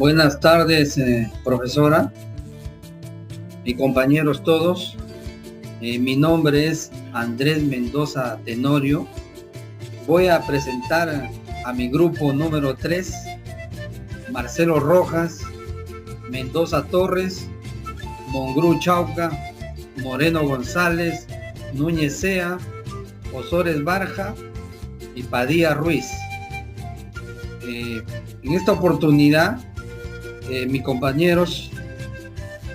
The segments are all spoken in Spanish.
Buenas tardes, profesora y compañeros todos. Mi nombre es Andrés Mendoza Tenorio. Voy a presentar a mi grupo número 3, Marcelo Rojas, Mendoza Torres, Mongrú Chauca, Moreno González, Núñez Sea, Osores Barja y Padilla Ruiz. En esta oportunidad, mis compañeros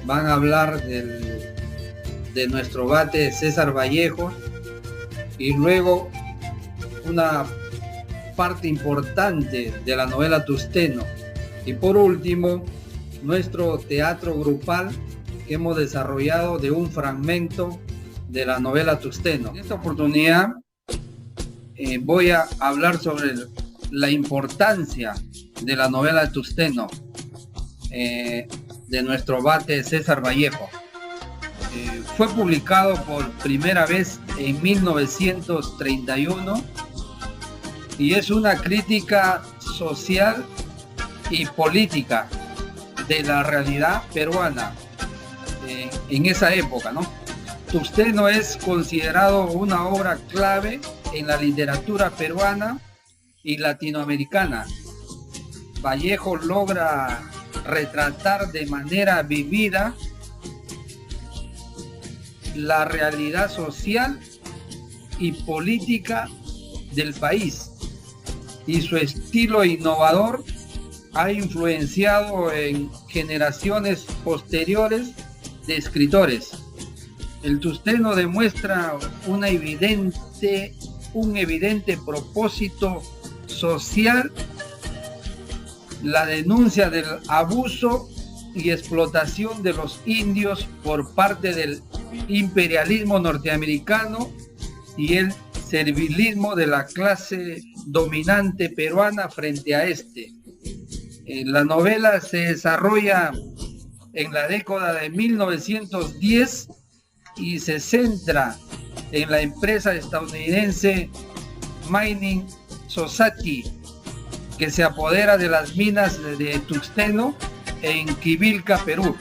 van a hablar de nuestro bate César Vallejo y luego una parte importante de la novela Tusteno, y por último nuestro teatro grupal que hemos desarrollado de un fragmento de la novela Tusteno. En esta oportunidad voy a hablar sobre la importancia de la novela Tusteno de nuestro bate César Vallejo. Fue publicado por primera vez en 1931 y es una crítica social y política de la realidad peruana en esa época, ¿no? Tusteno es considerado una obra clave en la literatura peruana y latinoamericana. Vallejo logra retratar de manera vivida la realidad social y política del país, y su estilo innovador ha influenciado en generaciones posteriores de escritores. El Tusteno demuestra un evidente propósito social, la denuncia del abuso y explotación de los indios por parte del imperialismo norteamericano y el servilismo de la clase dominante peruana frente a este. La novela se desarrolla en la década de 1910 y se centra en la empresa estadounidense Mining Society, que se apodera de las minas de Tusteno en Quivilca, Perú.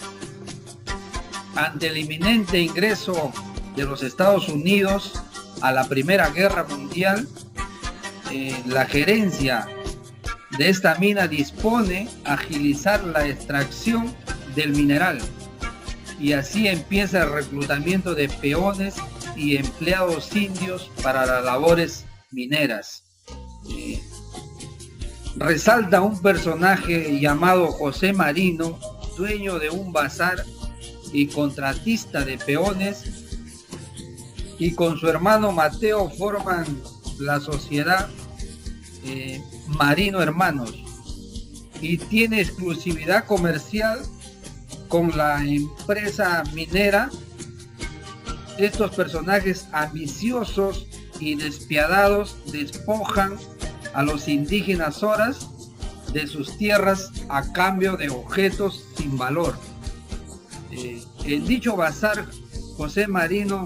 Ante el inminente ingreso de los Estados Unidos a la Primera Guerra Mundial, la gerencia de esta mina dispone agilizar la extracción del mineral, y así empieza el reclutamiento de peones y empleados indios para las labores mineras. Resalta un personaje llamado José Marino, dueño de un bazar y contratista de peones, y con su hermano Mateo forman la sociedad Marino Hermanos, y tiene exclusividad comercial con la empresa minera. Estos personajes ambiciosos y despiadados despojan a los indígenas soras de sus tierras a cambio de objetos sin valor. En dicho bazar, José Marino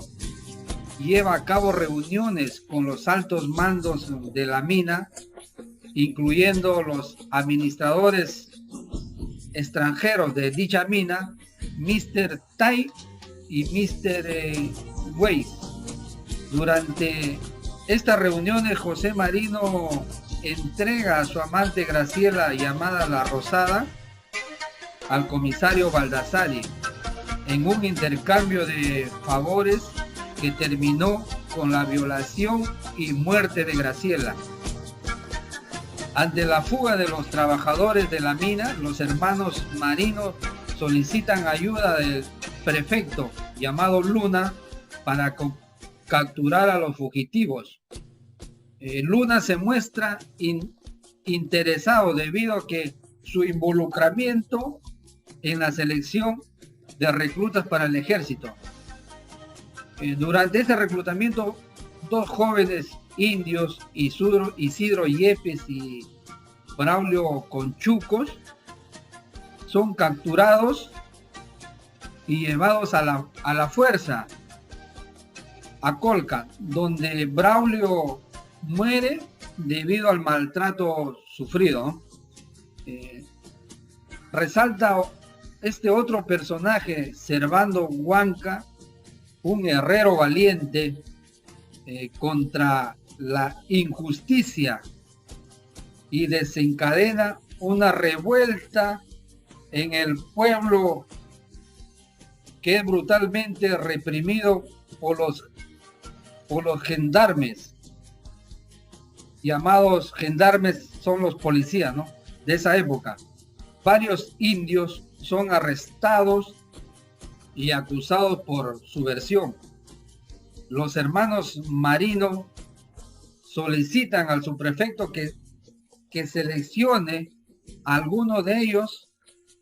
lleva a cabo reuniones con los altos mandos de la mina, incluyendo los administradores extranjeros de dicha mina, Mr. Tai y Mr. Weiss. Durante estas reuniones, José Marino entrega a su amante Graciela, llamada La Rosada, al comisario Baldassari, en un intercambio de favores que terminó con la violación y muerte de Graciela. Ante la fuga de los trabajadores de la mina, los hermanos Marino solicitan ayuda del prefecto, llamado Luna, para capturar a los fugitivos. Luna se muestra interesado debido a que su involucramiento en la selección de reclutas para el ejército. Durante este reclutamiento, dos jóvenes indios, Isidro Yepes y Braulio Conchucos, son capturados y llevados a la fuerza a Colca, donde Braulio muere debido al maltrato sufrido. Resalta este otro personaje, Servando Huanca, un herrero valiente contra la injusticia, y desencadena una revuelta en el pueblo que es brutalmente reprimido por los gendarmes. Llamados gendarmes son los policías, ¿no?, de esa época. Varios indios son arrestados y acusados por subversión. Los hermanos Marino solicitan al subprefecto que seleccione a alguno de ellos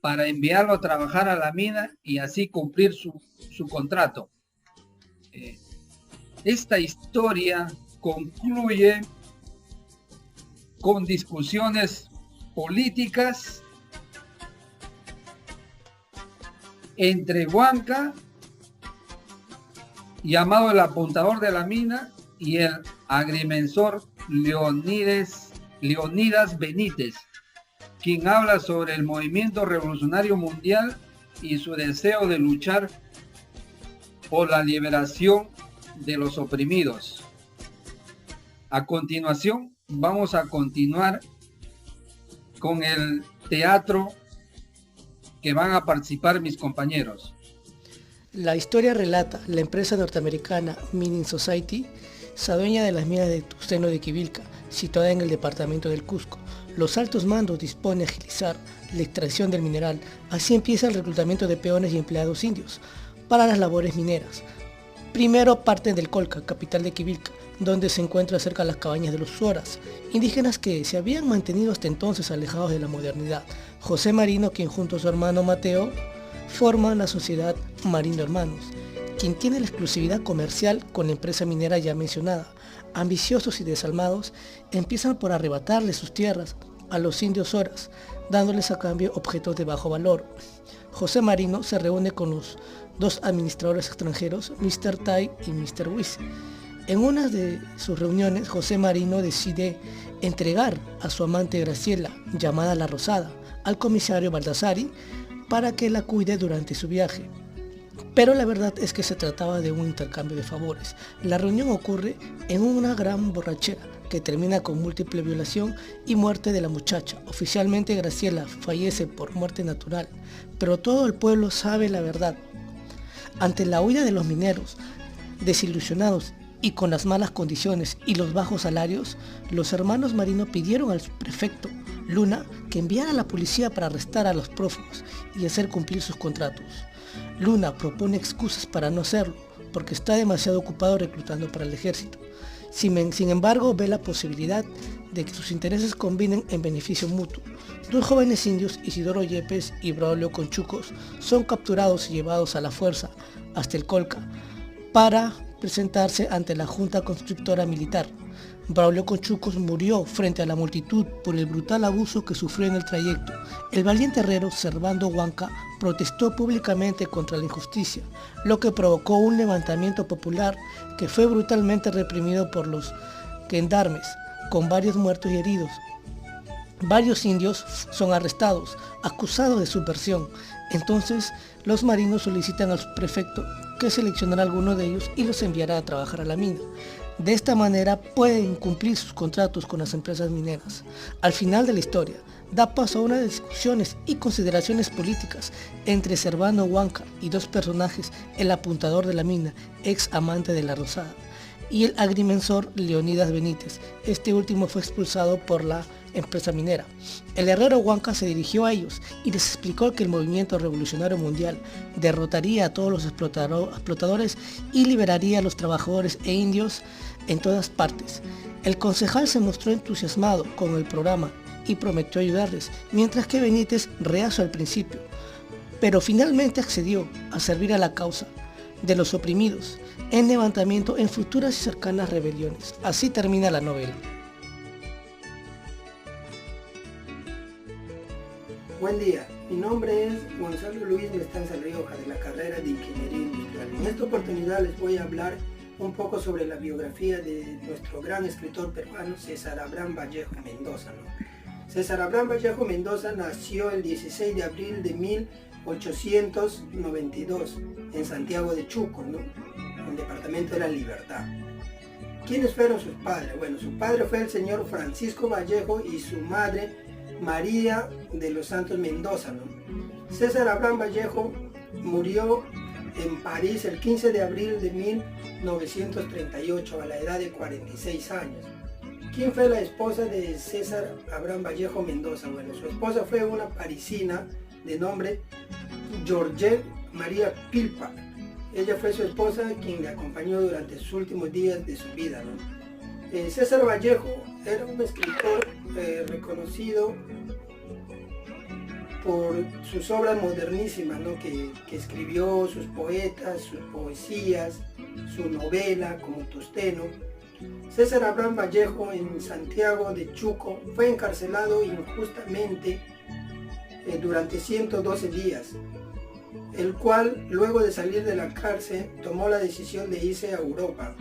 para enviarlo a trabajar a la mina y así cumplir su contrato. Esta historia concluye con discusiones políticas entre Huanca, llamado el apuntador de la mina, y el agrimensor Leonidas Benítez, quien habla sobre el movimiento revolucionario mundial y su deseo de luchar por la liberación de los oprimidos. A continuación, vamos a continuar con el teatro que van a participar mis compañeros. La historia relata la empresa norteamericana Mining Society, se adueña de las minas de tungsteno de Quivilca, situada en el departamento del Cusco. Los altos mandos disponen a agilizar la extracción del mineral. Así empieza el reclutamiento de peones y empleados indios para las labores mineras. Primero parten del Colca, capital de Quivilca, donde se encuentra cerca de las cabañas de los Suoras, indígenas que se habían mantenido hasta entonces alejados de la modernidad. José Marino, quien junto a su hermano Mateo forman la sociedad Marino Hermanos, quien tiene la exclusividad comercial con la empresa minera ya mencionada. Ambiciosos y desalmados, empiezan por arrebatarle sus tierras a los indios Soras, dándoles a cambio objetos de bajo valor. José Marino se reúne con los dos administradores extranjeros, Mr. Tai y Mr. Wiss. En una de sus reuniones, José Marino decide entregar a su amante Graciela, llamada La Rosada, al comisario Baldassari para que la cuide durante su viaje. Pero la verdad es que se trataba de un intercambio de favores. La reunión ocurre en una gran borrachera que termina con múltiple violación y muerte de la muchacha. Oficialmente Graciela fallece por muerte natural, pero todo el pueblo sabe la verdad. Ante la huida de los mineros, desilusionados y con las malas condiciones y los bajos salarios, los hermanos Marino pidieron al prefecto Luna que enviara a la policía para arrestar a los prófugos y hacer cumplir sus contratos. Luna propone excusas para no hacerlo, porque está demasiado ocupado reclutando para el ejército. Sin embargo, ve la posibilidad de que sus intereses combinen en beneficio mutuo. Dos jóvenes indios, Isidoro Yepes y Braulio Conchucos, son capturados y llevados a la fuerza hasta el Colca para presentarse ante la Junta Conscriptora Militar. Braulio Conchucos murió frente a la multitud por el brutal abuso que sufrió en el trayecto. El valiente herrero Servando Huanca protestó públicamente contra la injusticia, lo que provocó un levantamiento popular que fue brutalmente reprimido por los gendarmes, con varios muertos y heridos. Varios indios son arrestados, acusados de subversión. Entonces, los marinos solicitan al prefecto que seleccionara a alguno de ellos y los enviará a trabajar a la mina. De esta manera pueden cumplir sus contratos con las empresas mineras. Al final de la historia, da paso a unas discusiones y consideraciones políticas entre Servando Huanca y dos personajes, el apuntador de la mina, ex amante de La Rosada, y el agrimensor Leonidas Benítez. Este último fue expulsado por la empresa minera. El herrero Huanca se dirigió a ellos y les explicó que el movimiento revolucionario mundial derrotaría a todos los explotadores y liberaría a los trabajadores e indios en todas partes. El concejal se mostró entusiasmado con el programa y prometió ayudarles, mientras que Benítez reacio al principio, pero finalmente accedió a servir a la causa de los oprimidos en levantamiento en futuras y cercanas rebeliones. Así termina la novela. Buen día, mi nombre es Gonzalo Luis Mestanza Rioja, de la carrera de Ingeniería Industrial. En esta oportunidad les voy a hablar un poco sobre la biografía de nuestro gran escritor peruano César Abraham Vallejo Mendoza, ¿no? César Abraham Vallejo Mendoza nació el 16 de abril de 1892 en Santiago de Chuco, ¿no?, en el departamento de La Libertad. ¿Quiénes fueron sus padres? Bueno, su padre fue el señor Francisco Vallejo y su madre María de los Santos Mendoza, ¿no? César Abraham Vallejo murió en París el 15 de abril de 1938 a la edad de 46 años. ¿Quién fue la esposa de César Abraham Vallejo Mendoza? Bueno, su esposa fue una parisina de nombre Georgette María Pilpa. Ella fue su esposa quien le acompañó durante sus últimos días de su vida, ¿no? César Vallejo era un escritor reconocido por sus obras modernísimas, ¿no?, que escribió, sus poetas, sus poesías, su novela como Tosteno. César Abraham Vallejo en Santiago de Chuco fue encarcelado injustamente durante 112 días, el cual, luego de salir de la cárcel, tomó la decisión de irse a Europa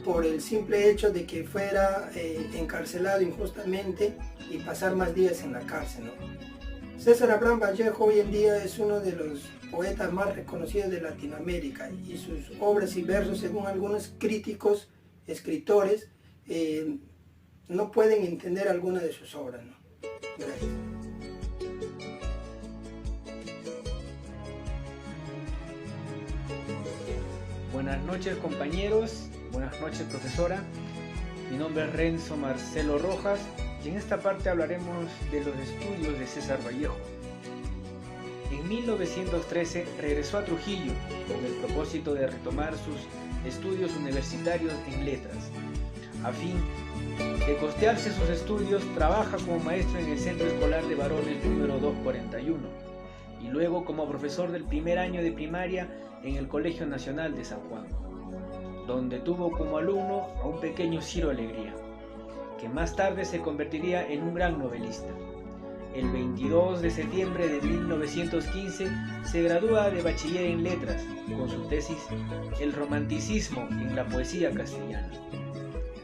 por el simple hecho de que fuera encarcelado injustamente y pasar más días en la cárcel, ¿no? César Abraham Vallejo hoy en día es uno de los poetas más reconocidos de Latinoamérica y sus obras y versos, según algunos críticos, escritores, no pueden entender alguna de sus obras, ¿no? Gracias. Buenas noches, compañeros, buenas noches, profesora. Mi nombre es Renzo Marcelo Rojas y en esta parte hablaremos de los estudios de César Vallejo. En 1913 regresó a Trujillo con el propósito de retomar sus estudios universitarios en letras. A fin de costearse sus estudios, trabaja como maestro en el Centro Escolar de Varones número 241 y luego como profesor del primer año de primaria en el Colegio Nacional de San Juan, donde tuvo como alumno a un pequeño Ciro Alegría, que más tarde se convertiría en un gran novelista. El 22 de septiembre de 1915 se gradúa de bachiller en letras con su tesis El romanticismo en la poesía castellana.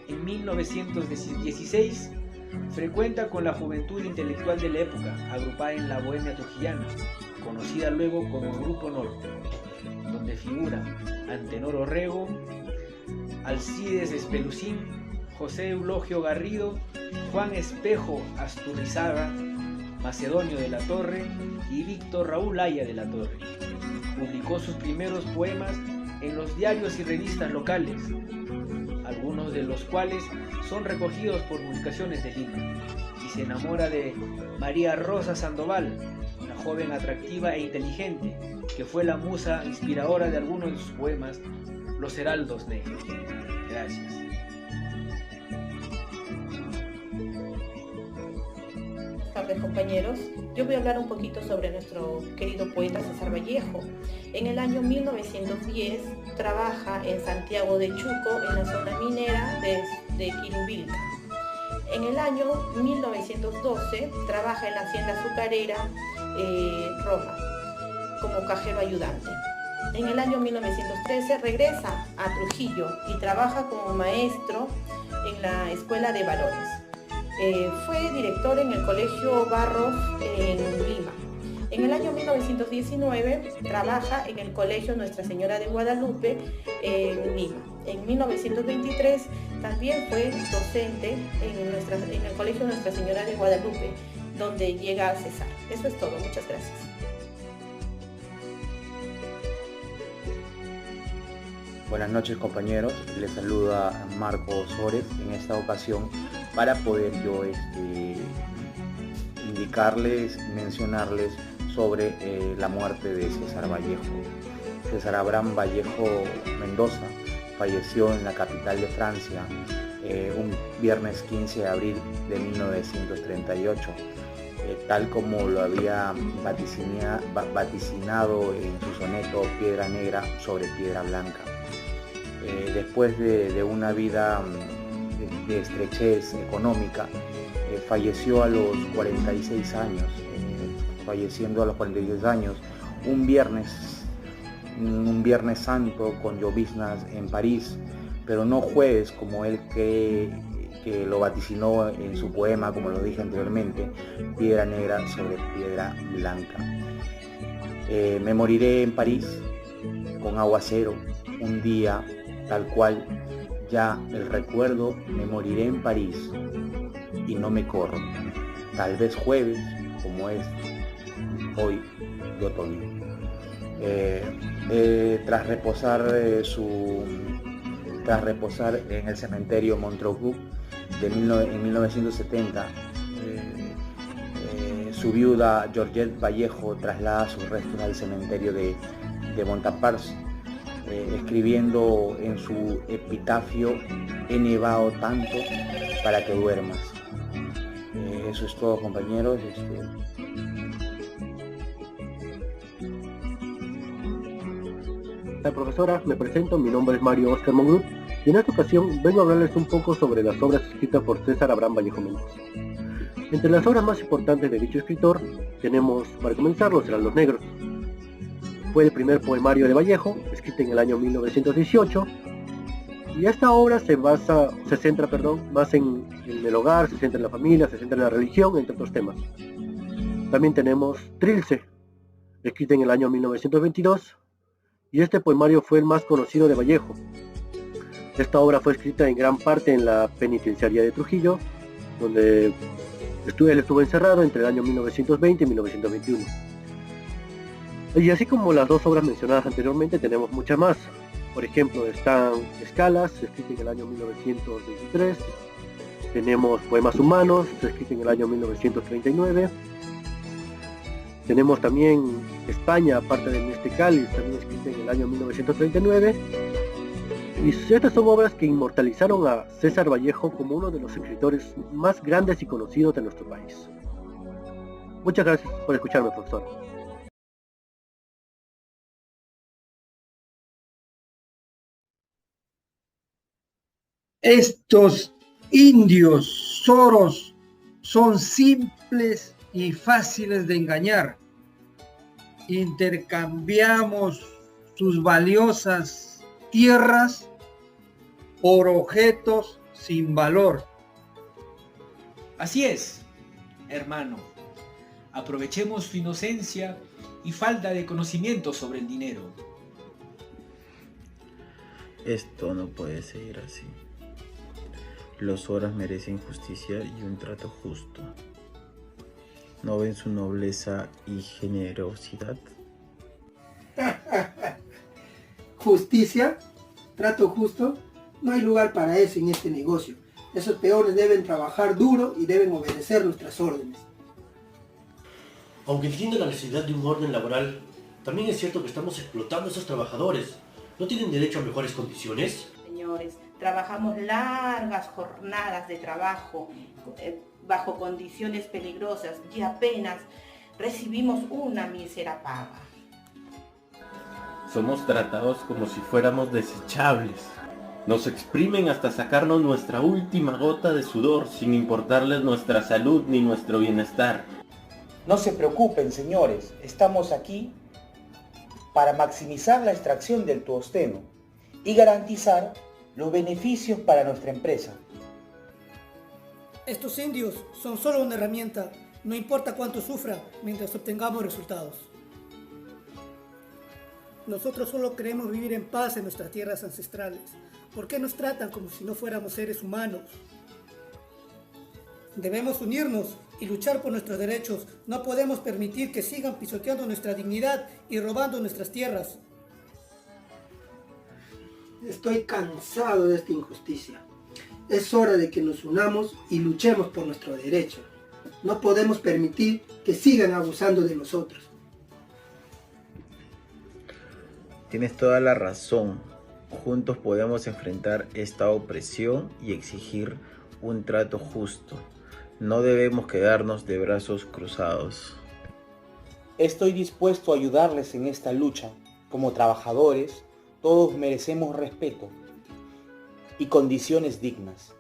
En 1916 frecuenta con la juventud intelectual de la época, agrupada en la Bohemia Trujillana, conocida luego como Grupo Norte, donde figuran Antenor Orrego, Alcides Espelucín, José Eulogio Garrido, Juan Espejo Asturrizaga, Macedonio de la Torre y Víctor Raúl Aya de la Torre. Publicó sus primeros poemas en los diarios y revistas locales, algunos de los cuales son recogidos por Publicaciones de Lima, y se enamora de María Rosa Sandoval, una joven atractiva e inteligente que fue la musa inspiradora de algunos de sus poemas, Los Heraldos Negros. Gracias. Buenas tardes, compañeros. Yo voy a hablar un poquito sobre nuestro querido poeta César Vallejo. En el año 1910 trabaja en Santiago de Chuco, en la zona minera de Quirubilca. En el año 1912 trabaja en la hacienda azucarera Roma como cajero ayudante. En el año 1913 regresa a Trujillo y trabaja como maestro en la Escuela de Varones. Fue director en el Colegio Barros en Lima. En el año 1919 trabaja en el Colegio Nuestra Señora de Guadalupe en Lima. En 1923 también fue docente en el Colegio Nuestra Señora de Guadalupe, donde llega a cesar. Eso es todo. Muchas gracias. Buenas noches, compañeros, les saluda Marcos Ores en esta ocasión para poder yo indicarles, mencionarles sobre la muerte de César Vallejo. César Abraham Vallejo Mendoza falleció en la capital de Francia un viernes 15 de abril de 1938, tal como lo había vaticinado en su soneto Piedra Negra sobre Piedra Blanca. Después de una vida de estrechez económica, falleció a los 46 años, falleciendo a los 46 años, un viernes santo con lloviznas en París, pero no jueves como él que lo vaticinó en su poema, como lo dije anteriormente, Piedra negra sobre piedra blanca. Me moriré en París con aguacero, un día tal cual, ya el recuerdo, me moriré en París y no me corro, tal vez jueves, como es hoy de otoño. Tras reposar en el cementerio Montreux en 1970, su viuda Georgette Vallejo traslada sus restos al cementerio de Montparnasse, escribiendo en su epitafio: he nevado tanto para que duermas. Eso es todo, compañeros. Hola profesora, me presento, mi nombre es Mario Oscar Mongrut y en esta ocasión vengo a hablarles un poco sobre las obras escritas por César Abraham Vallejo Mendoza. Entre las obras más importantes de dicho escritor tenemos, para comenzar, Los Heraldos Negros. Fue el primer poemario de Vallejo, escrito en el año 1918, y esta obra se centra más en el hogar, se centra en la familia, se centra en la religión, entre otros temas. También tenemos Trilce, escrita en el año 1922, y este poemario fue el más conocido de Vallejo. Esta obra fue escrita en gran parte en la penitenciaría de Trujillo, donde él estuvo encerrado entre el año 1920 y 1921. Y así como las dos obras mencionadas anteriormente, tenemos muchas más. Por ejemplo, están Escalas, escrita en el año 1923. Tenemos Poemas Humanos, escrita en el año 1939. Tenemos también España, aparte de este cáliz, también escrita en el año 1939. Y estas son obras que inmortalizaron a César Vallejo como uno de los escritores más grandes y conocidos de nuestro país. Muchas gracias por escucharme, profesor. Estos indios soros son simples y fáciles de engañar. Intercambiamos sus valiosas tierras por objetos sin valor. Así es, hermano. Aprovechemos su inocencia y falta de conocimiento sobre el dinero. Esto no puede seguir así. Los Horas merecen justicia y un trato justo. ¿No ven su nobleza y generosidad? ¿Justicia? ¿Trato justo? No hay lugar para eso en este negocio. Esos peones deben trabajar duro y deben obedecer nuestras órdenes. Aunque entiendo la necesidad de un orden laboral, también es cierto que estamos explotando a esos trabajadores. ¿No tienen derecho a mejores condiciones? Señores, trabajamos largas jornadas de trabajo bajo condiciones peligrosas y apenas recibimos una mísera paga. Somos tratados como si fuéramos desechables. Nos exprimen hasta sacarnos nuestra última gota de sudor sin importarles nuestra salud ni nuestro bienestar. No se preocupen, señores, estamos aquí para maximizar la extracción del tuosteno y garantizar los beneficios para nuestra empresa. Estos indios son solo una herramienta, no importa cuánto sufra mientras obtengamos resultados. Nosotros solo queremos vivir en paz en nuestras tierras ancestrales. ¿Por qué nos tratan como si no fuéramos seres humanos? Debemos unirnos y luchar por nuestros derechos. No podemos permitir que sigan pisoteando nuestra dignidad y robando nuestras tierras. Estoy cansado de esta injusticia. Es hora de que nos unamos y luchemos por nuestro derecho. No podemos permitir que sigan abusando de nosotros. Tienes toda la razón. Juntos podemos enfrentar esta opresión y exigir un trato justo. No debemos quedarnos de brazos cruzados. Estoy dispuesto a ayudarles en esta lucha. Como trabajadores, todos merecemos respeto y condiciones dignas.